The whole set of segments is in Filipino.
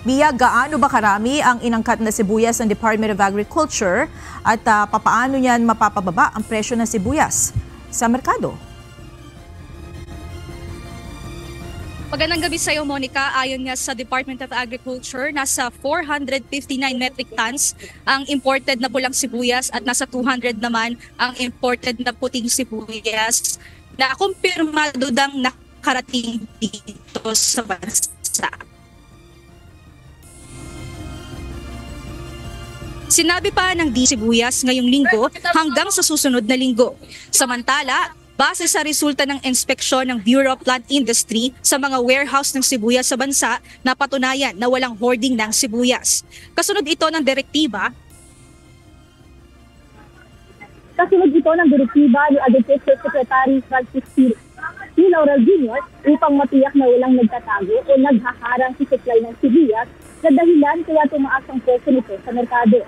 Mia, gaano ba karami ang inangkat na sibuyas ng Department of Agriculture at papaano niyan mapapababa ang presyo ng sibuyas sa merkado? Magandang gabi sa iyo, Monica. Ayon nga sa Department of Agriculture, nasa 459 metric tons ang imported na pulang sibuyas at nasa 200 naman ang imported na puting sibuyas na kumpirmado dang nakarating dito sa bansa. Sinabi pa ng sibuyas ngayong linggo hanggang sa susunod na linggo. Samantala, base sa resulta ng inspeksyon ng Bureau of Plant Industry sa mga warehouse ng sibuyas sa bansa, napatunayan na walang hoarding ng sibuyas. Kasunod ito ng direktiba ni Agriculture Secretary Francis P. Laurel Jr. upang matiyak na walang nagtatago o naghaharang sa supply ng sibuyas na dahilan kaya tumaas ang presyo nito sa merkado.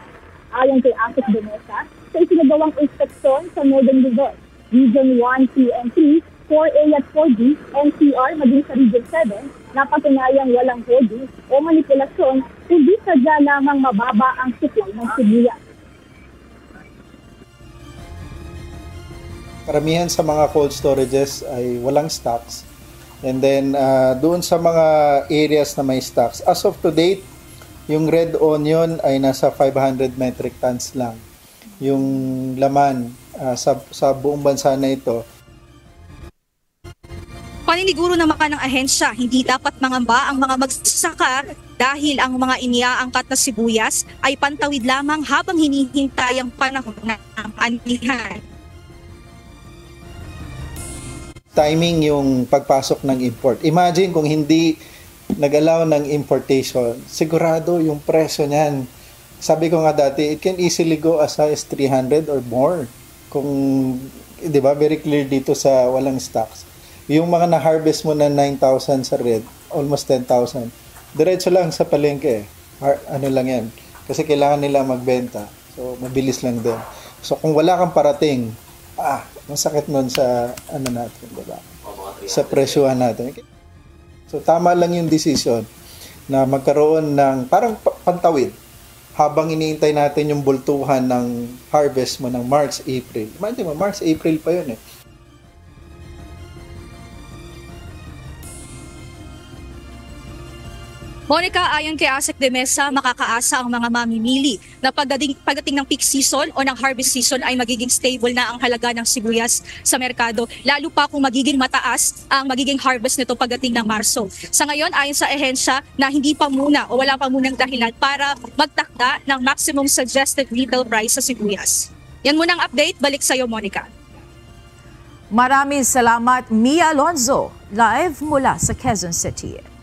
Ayon kay Asik de Mesa, sa isinagawang inspeksyon sa Northern Luzon, Region 1, 2, and 3, 4A at 4B, NCR, maging sa Region 7, napatunayang walang hoarding o manipulasyon, kundi sadya lamang mababa ang supply ng sibuyas. Karamihan sa mga cold storages ay walang stocks. And then, doon sa mga areas na may stocks, as of to date, yung red onion ay nasa 500 metric tons lang. Yung laman sa buong bansa na ito. Paniniguro naman ng ahensya, hindi dapat mangamba ang mga magsasaka dahil ang mga iniaangkat na sibuyas ay pantawid lamang habang hinihintay ang panahon ng anihan. Timing yung pagpasok ng import. Imagine kung hindi nag-allow ng importation, sigurado yung presyo niyan. Sabi ko nga dati, it can easily go as high as 300 or more. Kung, di ba, very clear dito sa walang stocks. Yung mga na-harvest mo na 9,000 sa red, almost 10,000, diretso lang sa palengke. Ano lang yan. Kasi kailangan nila magbenta. So, mabilis lang din. So, kung wala kang parating, masakit nun sa, ano natin, di ba? Sa presyuhan natin. So, tama lang yung decision na magkaroon ng parang pantawid habang iniintay natin yung bultuhan ng harvest mo ng March, April. Imagine mo, March, April pa yun eh. Monica, ayon kay Asik de Mesa, makakaasa ang mga mamimili na pagdating ng peak season o ng harvest season ay magiging stable na ang halaga ng sibuyas sa merkado, lalo pa kung magiging mataas ang magiging harvest nito pagdating ng Marso. Sa ngayon, ayon sa ahensya na hindi pa muna o wala pa munang dahilan para magtakda ng maximum suggested retail price sa sibuyas. Yan muna ang update. Balik sa iyo, Monica. Maraming salamat, Mia Alonzo, live mula sa Quezon City.